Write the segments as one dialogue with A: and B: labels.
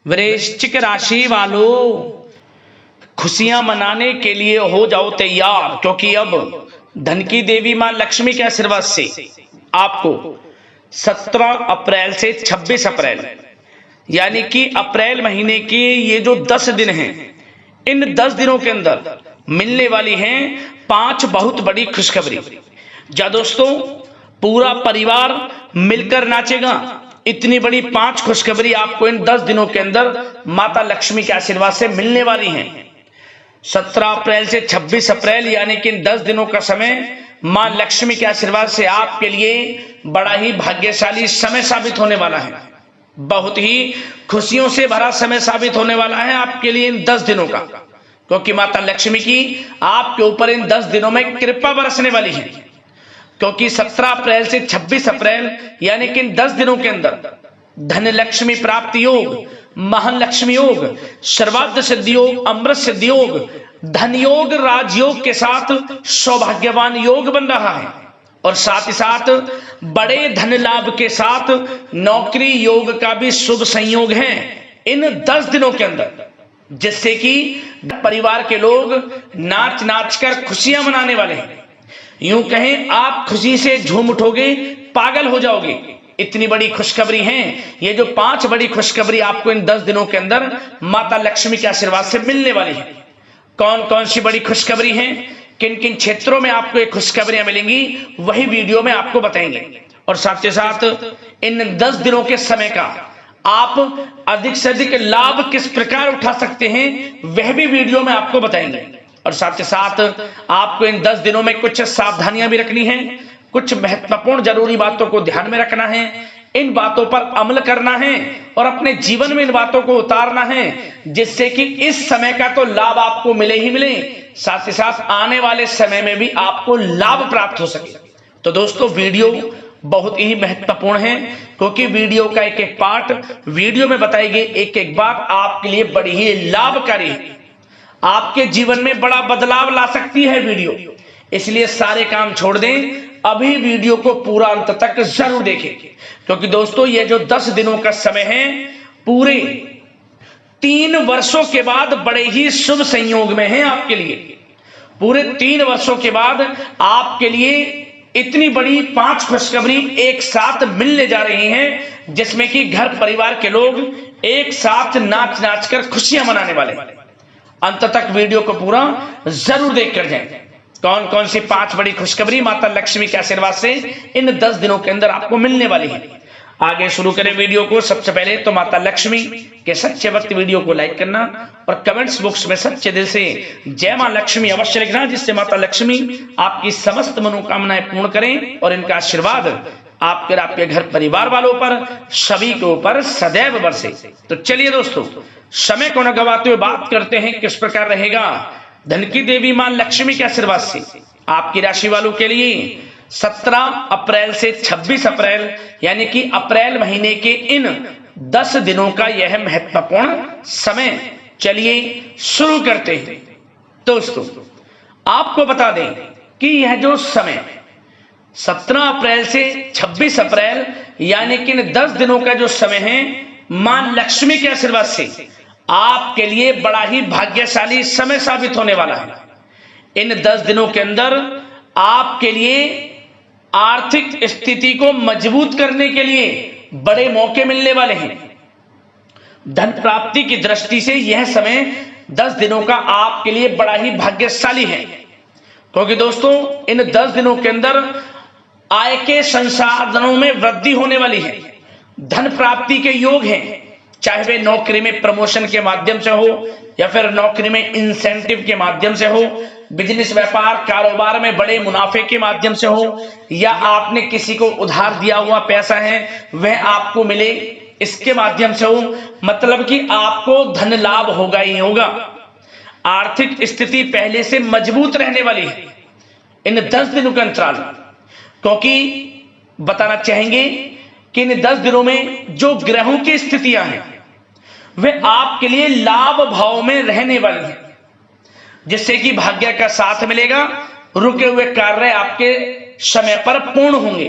A: वृश्चिक राशि वालों, खुशियां मनाने के लिए हो जाओ तैयार, क्योंकि अब धन की देवी मां लक्ष्मी के आशीर्वाद से आपको 17 अप्रैल से 26 अप्रैल यानी कि अप्रैल महीने के ये जो 10 दिन हैं, इन 10 दिनों के अंदर मिलने वाली हैं 5 बहुत बड़ी खुशखबरी। जा दोस्तों, पूरा परिवार मिलकर नाचेगा। इतनी बड़ी 5 खुशखबरी आपको इन 10 दिनों के अंदर माता लक्ष्मी के आशीर्वाद से मिलने वाली हैं। 17 अप्रैल से 26 अप्रैल यानी कि इन 10 दिनों का समय मां लक्ष्मी के आशीर्वाद से आपके लिए बड़ा ही भाग्यशाली समय साबित होने वाला है। बहुत ही खुशियों से भरा समय साबित होने वाला है आपके लिए इन 10 दिनों का, क्योंकि माता लक्ष्मी की आपके ऊपर इन 10 दिनों में कृपा बरसने वाली है। क्योंकि 17 अप्रैल से 26 अप्रैल यानी कि इन 10 दिनों के अंदर धन लक्ष्मी प्राप्ति योग, महालक्ष्मी योग, सर्वार्थ सिद्धि योग, अमृत सिद्धि योग, धन योग, राजयोग के साथ सौभाग्यवान योग बन रहा है। और साथ ही साथ बड़े धन लाभ के साथ नौकरी योग का भी शुभ संयोग है इन 10 दिनों के अंदर, जिससे कि परिवार के लोग नाच नाच कर खुशियां मनाने वाले हैं। यूं कहें, आप खुशी से झूम उठोगे, पागल हो जाओगे। इतनी बड़ी खुशखबरी है ये जो 5 बड़ी खुशखबरी आपको इन 10 दिनों के अंदर माता लक्ष्मी के आशीर्वाद से मिलने वाली है। कौन कौन सी बड़ी खुशखबरी हैं, किन किन क्षेत्रों में आपको ये खुशखबरियां मिलेंगी, वही वीडियो में आपको बताएंगे। और साथ ही साथ इन 10 दिनों के समय का आप अधिक से अधिक लाभ किस प्रकार उठा सकते हैं, वह भी वीडियो में आपको बताएंगे। और साथ ही साथ आपको इन 10 दिनों में कुछ सावधानियां भी रखनी है, कुछ महत्वपूर्ण जरूरी बातों को ध्यान में रखना है, इन बातों पर अमल करना है और अपने जीवन में इन बातों को उतारना है, जिससे कि इस समय का तो लाभ आपको मिले ही मिले, साथ ही साथ आने वाले समय में भी आपको लाभ प्राप्त हो सके। तो दोस्तों, वीडियो बहुत ही महत्वपूर्ण है, क्योंकि वीडियो का एक एक पार्ट, वीडियो में बताई गई एक एक बात आपके लिए बड़ी ही लाभकारी है, आपके जीवन में बड़ा बदलाव ला सकती है वीडियो। इसलिए सारे काम छोड़ दें, अभी वीडियो को पूरा अंत तक जरूर देखें, क्योंकि दोस्तों ये जो 10 दिनों का समय है, पूरे 3 वर्षों के बाद बड़े ही शुभ संयोग में है आपके लिए। पूरे 3 वर्षों के बाद आपके लिए इतनी बड़ी 5 खुशखबरी एक साथ मिलने जा रही हैं, जिसमें कि घर परिवार के लोग एक साथ नाच नाच कर खुशियां मनाने वाले। अंत तक वीडियो को पूरा जरूर देख कर जाएं। कौन कौन सी 5 बड़ी खुशखबरी माता लक्ष्मी के आशीर्वाद से इन 10 दिनों के अंदर आपको मिलने वाली है। आगे शुरू करें वीडियो को। सबसे पहले तो माता लक्ष्मी के सच्चे भक्त वीडियो को लाइक करना और कमेंट्स बॉक्स में सच्चे दिल से जय मां लक्ष्मी अवश्य लिखना, जिससे माता लक्ष्मी आपकी समस्त मनोकामनाएं पूर्ण करें और इनका आशीर्वाद आपके घर परिवार वालों पर, सभी के ऊपर सदैव बरसे। तो चलिए दोस्तों, समय को न गवाते हुए बात करते हैं किस प्रकार रहेगा धन की देवी मां लक्ष्मी के आशीर्वाद से आपकी राशि वालों के लिए 17 अप्रैल से 26 अप्रैल यानी कि अप्रैल महीने के इन 10 दिनों का यह महत्वपूर्ण समय। चलिए शुरू करते हैं। दोस्तों, आपको बता दें कि यह जो समय 17 अप्रैल से 26 अप्रैल यानी कि इन 10 दिनों का जो समय है, मां लक्ष्मी के आशीर्वाद से आपके लिए बड़ा ही भाग्यशाली समय साबित होने वाला है। इन 10 दिनों के अंदर आपके लिए आर्थिक स्थिति को मजबूत करने के लिए बड़े मौके मिलने वाले हैं। धन प्राप्ति की दृष्टि से यह समय 10 दिनों का आपके लिए बड़ा ही भाग्यशाली है, क्योंकि दोस्तों इन 10 दिनों के अंदर आय के संसाधनों में वृद्धि होने वाली है। धन प्राप्ति के योग हैं, चाहे वे नौकरी में प्रमोशन के माध्यम से हो या फिर नौकरी में इंसेंटिव के माध्यम से हो, बिजनेस व्यापार कारोबार में बड़े मुनाफे के माध्यम से हो, या आपने किसी को उधार दिया हुआ पैसा है वह आपको मिले इसके माध्यम से हो, मतलब कि आपको धन लाभ होगा ही होगा। आर्थिक स्थिति पहले से मजबूत रहने वाली है इन 10 दिनों के अंतराल, क्योंकि बताना चाहेंगे कि इन 10 दिनों में जो ग्रहों की स्थितियां हैं वे आपके लिए लाभ भाव में रहने वाली हैं, जिससे कि भाग्य का साथ मिलेगा। रुके हुए कार्य आपके समय पर पूर्ण होंगे।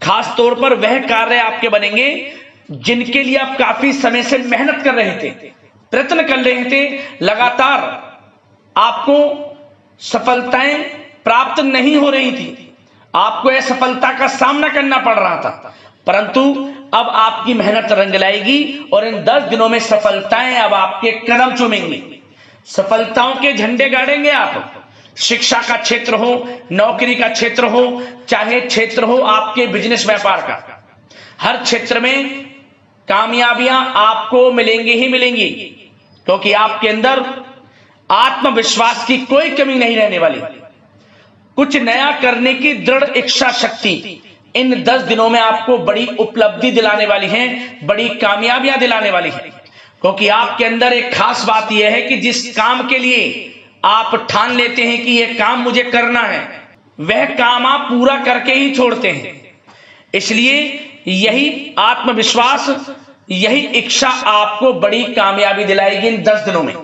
A: खास तौर पर वह कार्य आपके बनेंगे जिनके लिए आप काफी समय से मेहनत कर रहे थे, प्रयत्न कर रहे थे, लगातार आपको सफलताएं प्राप्त नहीं हो रही थी, आपको असफलता का सामना करना पड़ रहा था, परंतु अब आपकी मेहनत रंग लाएगी और इन 10 दिनों में सफलताएं अब आपके कदम चूमेंगी, सफलताओं के झंडे गाड़ेंगे आप। शिक्षा का क्षेत्र हो, नौकरी का क्षेत्र हो, चाहे क्षेत्र हो आपके बिजनेस व्यापार का, हर क्षेत्र में कामयाबियां आपको मिलेंगी ही मिलेंगी, क्योंकि आपके अंदर आत्मविश्वास की कोई कमी नहीं रहने वाली। कुछ नया करने की दृढ़ इच्छा शक्ति इन 10 दिनों में आपको बड़ी उपलब्धि दिलाने वाली है, बड़ी कामयाबियां दिलाने वाली है, क्योंकि आपके अंदर एक खास बात यह है कि जिस काम के लिए आप ठान लेते हैं कि यह काम मुझे करना है, वह काम आप पूरा करके ही छोड़ते हैं। इसलिए यही आत्मविश्वास, यही इच्छा आपको बड़ी कामयाबी दिलाएगी इन 10 दिनों में।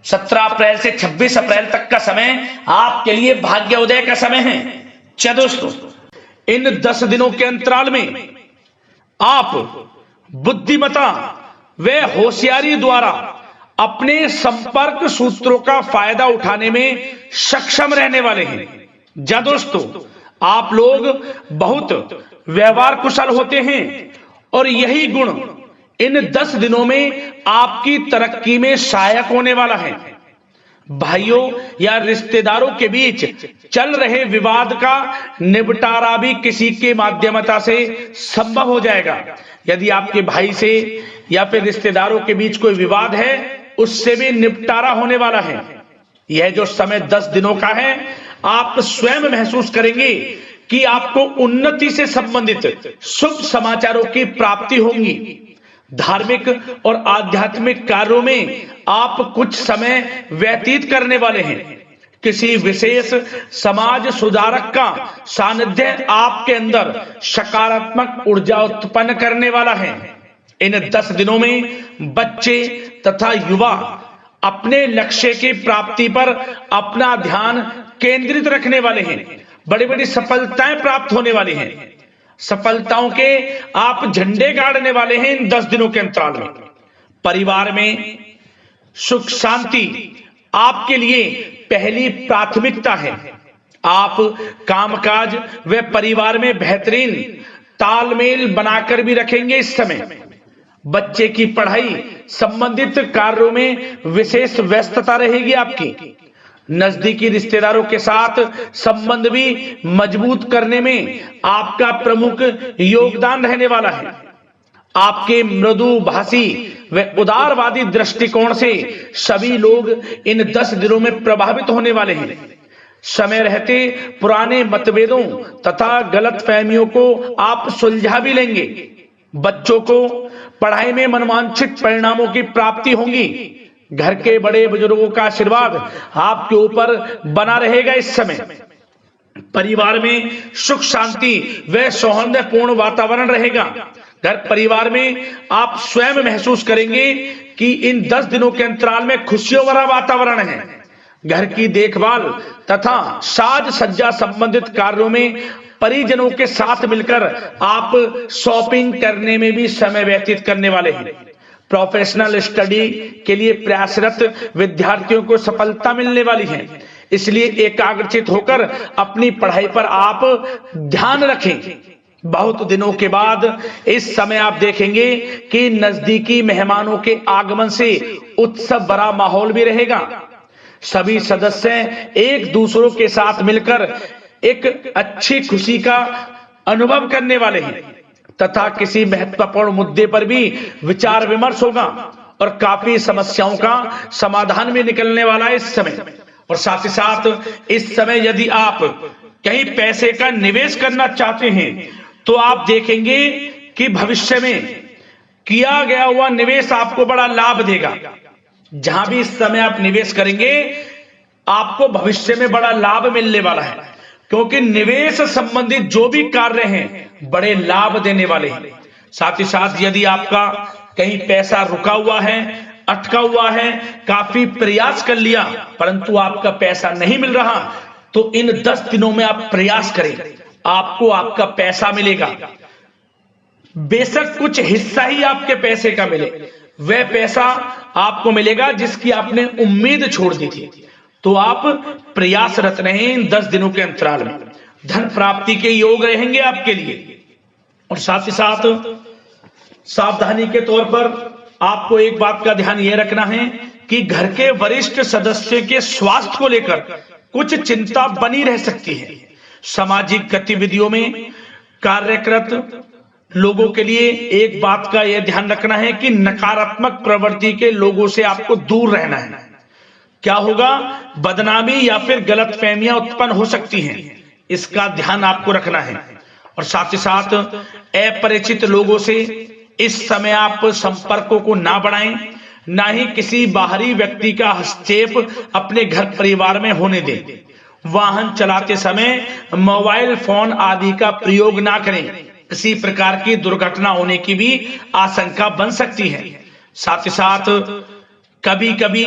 A: 17 अप्रैल से 26 अप्रैल तक का समय आपके लिए भाग्योदय का समय है। चलो दोस्तों, इन 10 दिनों के अंतराल में आप बुद्धिमता व होशियारी द्वारा अपने संपर्क सूत्रों का फायदा उठाने में सक्षम रहने वाले हैं। जा दोस्तों, आप लोग बहुत व्यवहार कुशल होते हैं और यही गुण इन 10 दिनों में आपकी तरक्की में सहायक होने वाला है। भाइयों या रिश्तेदारों के बीच चल रहे विवाद का निपटारा भी किसी के माध्यमता से संभव हो जाएगा। यदि आपके भाई से या फिर रिश्तेदारों के बीच कोई विवाद है, उससे भी निपटारा होने वाला है। यह जो समय 10 दिनों का है, आप स्वयं महसूस करेंगे कि आपको उन्नति से संबंधित शुभ समाचारों की प्राप्ति होगी। धार्मिक और आध्यात्मिक कार्यों में आप कुछ समय व्यतीत करने वाले हैं। किसी विशेष समाज सुधारक का सानिध्य आपके अंदर सकारात्मक ऊर्जा उत्पन्न करने वाला है। इन 10 दिनों में बच्चे तथा युवा अपने लक्ष्य की प्राप्ति पर अपना ध्यान केंद्रित रखने वाले हैं। बड़ी बड़ी सफलताएं प्राप्त होने वाली हैं। सफलताओं के आप झंडे गाड़ने वाले हैं इन 10 दिनों के अंतराल में। परिवार में सुख शांति आपके लिए पहली प्राथमिकता है। आप कामकाज व परिवार में बेहतरीन तालमेल बनाकर भी रखेंगे। इस समय बच्चे की पढ़ाई संबंधित कार्यों में विशेष व्यस्तता रहेगी आपकी। नजदीकी रिश्तेदारों के साथ संबंध भी मजबूत करने में आपका प्रमुख योगदान रहने वाला है। आपके मृदु भाषी व उदारवादी दृष्टिकोण से सभी लोग इन 10 दिनों में प्रभावित होने वाले हैं। समय रहते पुराने मतभेदों तथा गलतफहमियों को आप सुलझा भी लेंगे। बच्चों को पढ़ाई में मनवांछित परिणामों की प्राप्ति होगी। घर के बड़े बुजुर्गों का आशीर्वाद आपके ऊपर बना रहेगा। इस समय परिवार में सुख शांति व सौहार्दपूर्ण वातावरण रहेगा। घर परिवार में आप स्वयं महसूस करेंगे कि इन 10 दिनों के अंतराल में खुशियों भरा वातावरण है। घर की देखभाल तथा साज सज्जा संबंधित कार्यों में परिजनों के साथ मिलकर आप शॉपिंग करने में भी समय व्यतीत करने वाले हैं। प्रोफेशनल स्टडी के लिए प्रयासरत विद्यार्थियों को सफलता मिलने वाली है। इसलिए एकाग्रचित होकर अपनी पढ़ाई पर आप ध्यान रखें। बहुत दिनों के बाद इस समय आप देखेंगे कि नजदीकी मेहमानों के आगमन से उत्सव भरा माहौल भी रहेगा। सभी सदस्य एक दूसरों के साथ मिलकर एक अच्छी खुशी का अनुभव करने वाले हैं तथा किसी महत्वपूर्ण मुद्दे पर भी विचार विमर्श होगा और काफी समस्याओं का समाधान भी निकलने वाला है इस समय। और साथ ही साथ इस समय यदि आप कहीं पैसे का निवेश करना चाहते हैं तो आप देखेंगे कि भविष्य में किया गया हुआ निवेश आपको बड़ा लाभ देगा। जहां भी इस समय आप निवेश करेंगे आपको भविष्य में बड़ा लाभ मिलने वाला है, क्योंकि निवेश संबंधित जो भी कार्य हैं बड़े लाभ देने वाले हैं। साथ ही साथ यदि आपका कहीं पैसा रुका हुआ है, अटका हुआ है, काफी प्रयास कर लिया परंतु आपका पैसा नहीं मिल रहा, तो इन 10 दिनों में आप प्रयास करें, आपको आपका पैसा मिलेगा। बेशक कुछ हिस्सा ही आपके पैसे का मिले, वह पैसा आपको मिलेगा जिसकी आपने उम्मीद छोड़ दी थी। तो आप प्रयासरत रहें इन 10 दिनों के अंतराल में, धन प्राप्ति के योग रहेंगे आपके लिए। और साथ ही साथ सावधानी के तौर पर आपको एक बात का ध्यान यह रखना है कि घर के वरिष्ठ सदस्य के स्वास्थ्य को लेकर कुछ चिंता बनी रह सकती है। सामाजिक गतिविधियों में कार्यरत लोगों के लिए एक बात का यह ध्यान रखना है कि नकारात्मक प्रवृत्ति के लोगों से आपको दूर रहना है। क्या होगा, बदनामी या फिर गलतफहमियां उत्पन्न हो सकती हैं, इसका ध्यान आपको रखना है। और साथ ही साथ अपरिचित लोगों से इस समय आप संपर्कों को ना बढ़ाएं, ना ही किसी बाहरी व्यक्ति का हस्तक्षेप अपने घर परिवार में होने दें। वाहन चलाते समय मोबाइल फोन आदि का प्रयोग ना करें, किसी प्रकार की दुर्घटना होने की भी आशंका बन सकती है। साथ ही साथ कभी कभी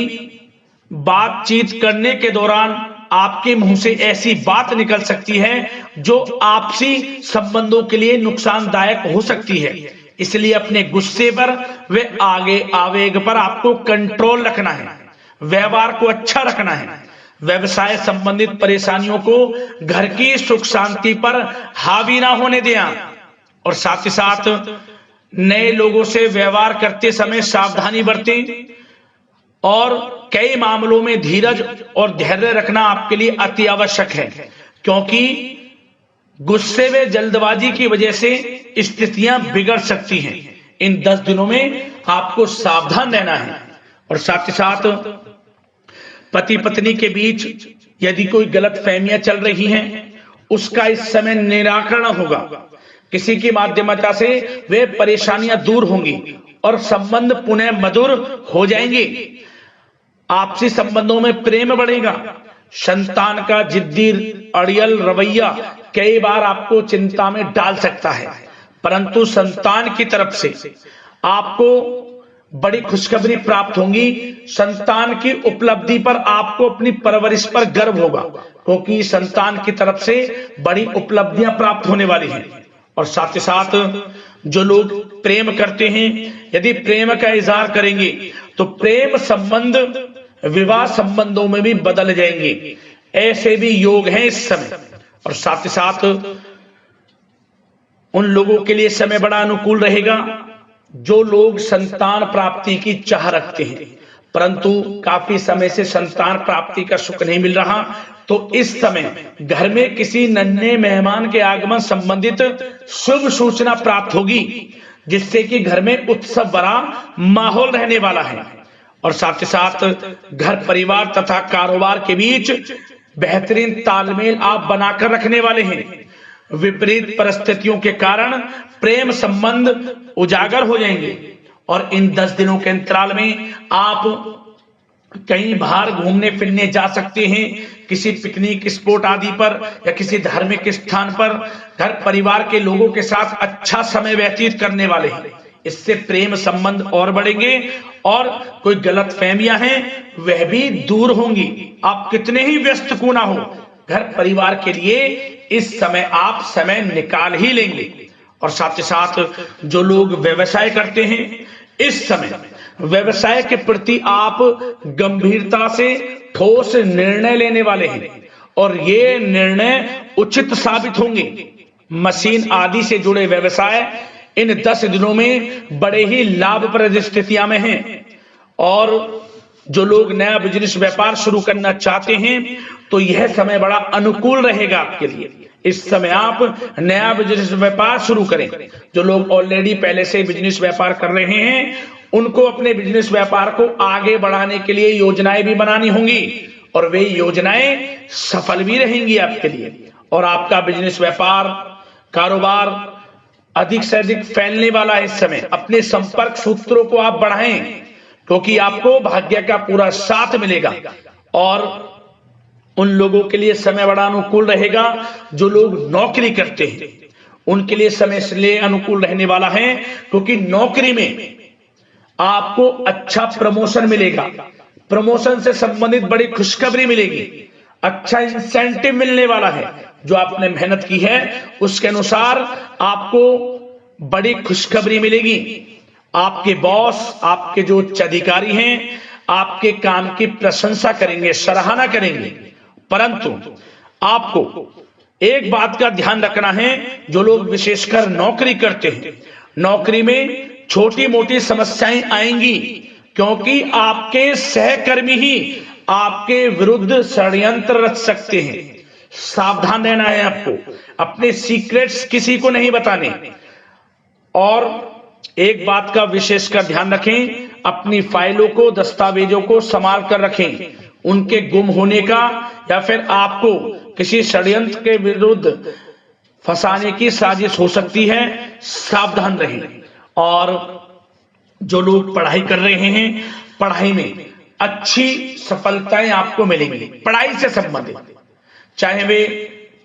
A: बातचीत करने के दौरान आपके मुंह से ऐसी बात निकल सकती है जो आपसी संबंधों के लिए नुकसानदायक हो सकती है। इसलिए अपने गुस्से पर व आगे आवेग पर आपको कंट्रोल रखना है, व्यवहार को अच्छा रखना है। व्यवसाय संबंधित परेशानियों को घर की सुख शांति पर हावी ना होने दें। और साथ ही साथ नए लोगों से व्यवहार करते समय सावधानी बरतें और कई मामलों में धीरज और धैर्य रखना आपके लिए अति आवश्यक है, क्योंकि गुस्से व जल्दबाजी की वजह से स्थितियां बिगड़ सकती हैं। इन 10 दिनों में आपको सावधान रहना है। और साथ ही साथ पति पत्नी के बीच यदि कोई गलतफहमियां चल रही हैं, उसका इस समय निराकरण होगा। किसी की माध्यमता से वे परेशानियां दूर होंगी और संबंध पुनः मधुर हो जाएंगे। आपसी संबंधों में प्रेम बढ़ेगा। संतान का जिद्दी अड़ियल रवैया कई बार आपको चिंता में डाल सकता है, परंतु संतान की तरफ से आपको बड़ी खुशखबरी प्राप्त होगी। संतान की उपलब्धि पर आपको अपनी परवरिश पर गर्व होगा, क्योंकि संतान की तरफ से बड़ी उपलब्धियां प्राप्त होने वाली हैं। और साथ ही साथ जो लोग प्रेम करते हैं, यदि प्रेम का इजहार करेंगे तो प्रेम संबंध विवाह संबंधों में भी बदल जाएंगे। ऐसे भी योग हैं इस समय। और साथ ही साथ उन लोगों के लिए समय बड़ा अनुकूल रहेगा जो लोग संतान प्राप्ति की चाह रखते हैं, परंतु काफी समय से संतान प्राप्ति का सुख नहीं मिल रहा। तो इस समय घर में किसी नन्हे मेहमान के आगमन संबंधित शुभ सूचना प्राप्त होगी, जिससे कि घर में उत्सव भरा माहौल रहने वाला है। और साथ ही साथ घर परिवार तथा कारोबार के बीच बेहतरीन तालमेल आप बनाकर रखने वाले हैं। विपरीत परिस्थितियों के कारण प्रेम संबंध उजागर हो जाएंगे। और इन 10 दिनों के अंतराल में आप कहीं बाहर घूमने फिरने जा सकते हैं, किसी पिकनिक स्पॉट आदि पर या किसी धार्मिक स्थान पर घर परिवार के लोगों के साथ अच्छा समय व्यतीत करने वाले हैं। इससे प्रेम संबंध और बढ़ेंगे और कोई गलतफहमियां हैं वह भी दूर होंगी। आप कितने ही व्यस्त क्यों ना हो, घर परिवार के लिए इस समय आप समय निकाल ही लेंगे। और साथ ही साथ जो लोग व्यवसाय करते हैं, इस समय व्यवसाय के प्रति आप गंभीरता से ठोस निर्णय लेने वाले हैं और ये निर्णय उचित साबित होंगे। मशीन आदि से जुड़े व्यवसाय इन 10 दिनों में बड़े ही लाभप्रद स्थितियां में हैं। और जो लोग नया बिजनेस व्यापार शुरू करना चाहते हैं तो यह समय बड़ा अनुकूल रहेगा आपके लिए। इस समय आप नया बिजनेस व्यापार शुरू करें। जो लोग ऑलरेडी पहले से बिजनेस व्यापार कर रहे हैं, उनको अपने बिजनेस व्यापार को आगे बढ़ाने के लिए योजनाएं भी बनानी होंगी और वे योजनाएं सफल भी रहेंगी आपके लिए। और आपका बिजनेस व्यापार कारोबार अधिक से अधिक फैलने वाला है। इस समय अपने संपर्क सूत्रों को आप बढ़ाएं, क्योंकि आपको भाग्य का पूरा साथ मिलेगा। और उन लोगों के लिए समय बड़ा अनुकूल रहेगा जो लोग नौकरी करते हैं, उनके लिए समय इसलिए अनुकूल रहने वाला है क्योंकि नौकरी में आपको अच्छा प्रमोशन मिलेगा। प्रमोशन से संबंधित बड़ी खुशखबरी मिलेगी, अच्छा इंसेंटिव मिलने वाला है। जो आपने मेहनत की है उसके अनुसार आपको बड़ी खुशखबरी मिलेगी। आपके बॉस, आपके जो उच्च अधिकारी हैं, आपके काम की प्रशंसा करेंगे, सराहना करेंगे। परंतु आपको एक बात का ध्यान रखना है, जो लोग विशेषकर नौकरी करते हैं, नौकरी में छोटी मोटी समस्याएं आएंगी, क्योंकि आपके सहकर्मी ही आपके विरुद्ध षड्यंत्र रच सकते हैं। सावधान रहना है आपको, अपने सीक्रेट्स किसी को नहीं बताने। और एक बात का विशेषकर ध्यान रखें, अपनी फाइलों को, दस्तावेजों को संभाल कर रखें। उनके गुम होने का या फिर आपको किसी षड्यंत्र के विरुद्ध फंसाने की साजिश हो सकती है, सावधान रहें। और जो लोग पढ़ाई कर रहे हैं, पढ़ाई में अच्छी सफलताएं आपको मिलेंगी। पढ़ाई से संबंधित, चाहे वे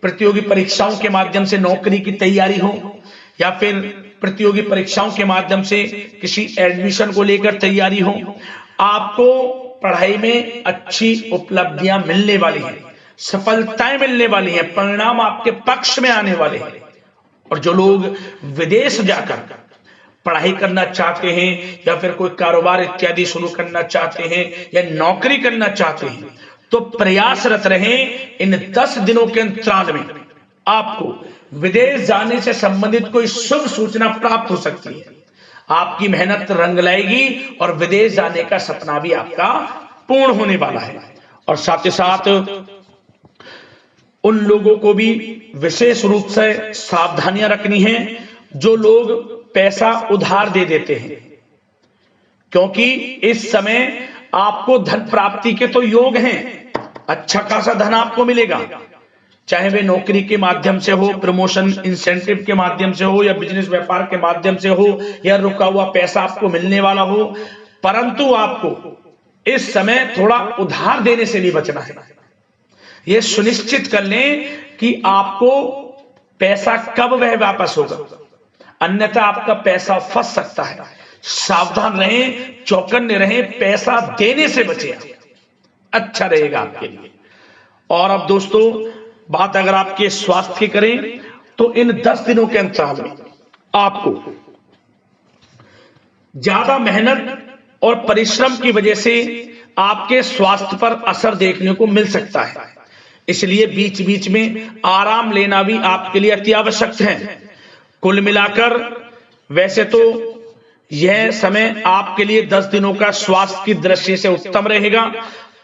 A: प्रतियोगी परीक्षाओं के माध्यम से नौकरी की तैयारी हो, या फिर प्रतियोगी परीक्षाओं के माध्यम से किसी एडमिशन को लेकर तैयारी हो, आपको पढ़ाई में अच्छी उपलब्धियां मिलने वाली हैं, सफलताएं मिलने वाली हैं, परिणाम आपके पक्ष में आने वाले हैं। और जो लोग विदेश जाकर पढ़ाई करना चाहते हैं, या फिर कोई कारोबार इत्यादि शुरू करना चाहते हैं, या नौकरी करना चाहते हैं, तो प्रयासरत रहें। इन 10 दिनों के अंतराल में आपको विदेश जाने से संबंधित कोई शुभ सूचना प्राप्त हो सकती है। आपकी मेहनत रंग लाएगी और विदेश जाने का सपना भी आपका पूर्ण होने वाला है। और साथ ही साथ उन लोगों को भी विशेष रूप से सावधानियां रखनी है जो लोग पैसा उधार दे देते हैं, क्योंकि इस समय आपको धन प्राप्ति के तो योग हैं, अच्छा खासा धन आपको मिलेगा, चाहे वे नौकरी के माध्यम से हो, प्रमोशन इंसेंटिव के माध्यम से हो, या बिजनेस व्यापार के माध्यम से हो, या रुका हुआ पैसा आपको मिलने वाला हो। परंतु आपको इस समय थोड़ा उधार देने से भी बचना है। यह सुनिश्चित कर लें कि आपको पैसा कब वह वापस होगा, अन्यथा आपका पैसा फंस सकता है। सावधान रहें, चौकन्ने रहें, पैसा देने से बचें, अच्छा रहेगा आपके लिए। और अब दोस्तों, बात अगर आपके स्वास्थ्य की करें, तो इन 10 दिनों के अंतराल में आपको ज्यादा मेहनत और परिश्रम की वजह से आपके स्वास्थ्य पर असर देखने को मिल सकता है। इसलिए बीच बीच में आराम लेना भी आपके लिए अति आवश्यक है। कुल मिलाकर वैसे तो यह समय आपके लिए 10 दिनों का स्वास्थ्य की दृष्टि से उत्तम रहेगा,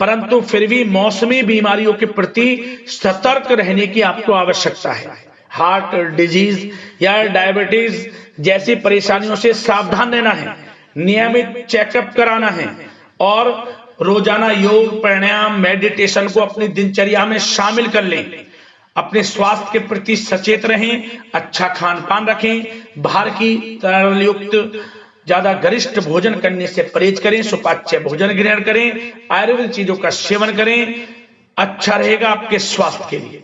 A: परंतु फिर भी मौसमी बीमारियों के प्रति सतर्क रहने की आपको आवश्यकता है। हार्ट डिजीज या डायबिटीज जैसी परेशानियों से सावधान रहना है, नियमित चेकअप कराना है, और रोजाना योग, प्राणायाम, मेडिटेशन को अपनी दिनचर्या में शामिल कर लें। अपने स्वास्थ्य के प्रति सचेत रहें, अच्छा खान पान रखें, बाहर की तरल युक्त ज्यादा गरिष्ठ भोजन करने से परहेज करें, सुपाच्य भोजन ग्रहण करें, आयुर्वेदिक चीजों का सेवन करें, अच्छा रहेगा आपके स्वास्थ्य के लिए।